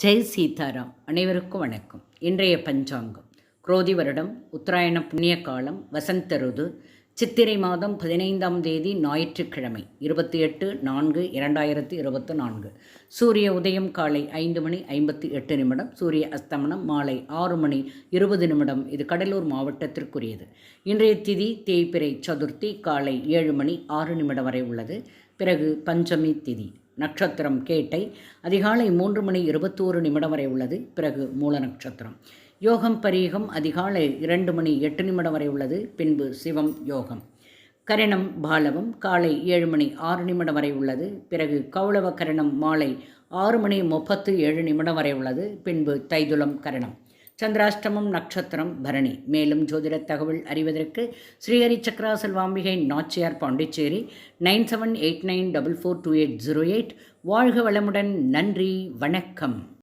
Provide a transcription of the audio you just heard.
ஜெய் சீதாராம். அனைவருக்கும் வணக்கம். இன்றைய பஞ்சாங்கம் குரோதி வருடம் உத்தராயண புண்ணிய காலம் வசந்த ருது சித்திரை மாதம் 15ஆம் தேதி ஞாயிற்றுக்கிழமை 28/4/2024. சூரிய உதயம் காலை 5:58. சூரிய அஸ்தமனம் மாலை 6:20. இது கடலூர் மாவட்டத்திற்குரியது. இன்றைய திதி தேய்பிறை சதுர்த்தி காலை 7:06 வரை உள்ளது. பிறகு பஞ்சமி திதி. நட்சத்திரம் கேட்டை அதிகாலை 3:21 வரை உள்ளது. பிறகு மூல நட்சத்திரம். யோகம் பரீகம் அதிகாலை 2:08 வரை உள்ளது. பின்பு சிவம் யோகம். கரணம் பாலவம் காலை 7:06 வரை உள்ளது. பிறகு கௌளவ கரணம் மாலை 6:37 வரை உள்ளது. பின்பு தைதுலம் கரணம். சந்திராஷ்டமம் நட்சத்திரம் பரணி. மேலும் ஜோதிட தகவல் அறிவதற்கு ஸ்ரீஹரி சக்கரா செல்வாம்பிகை நாச்சியார் பாண்டிச்சேரி 9789442808. வாழ்க வளமுடன். நன்றி, வணக்கம்.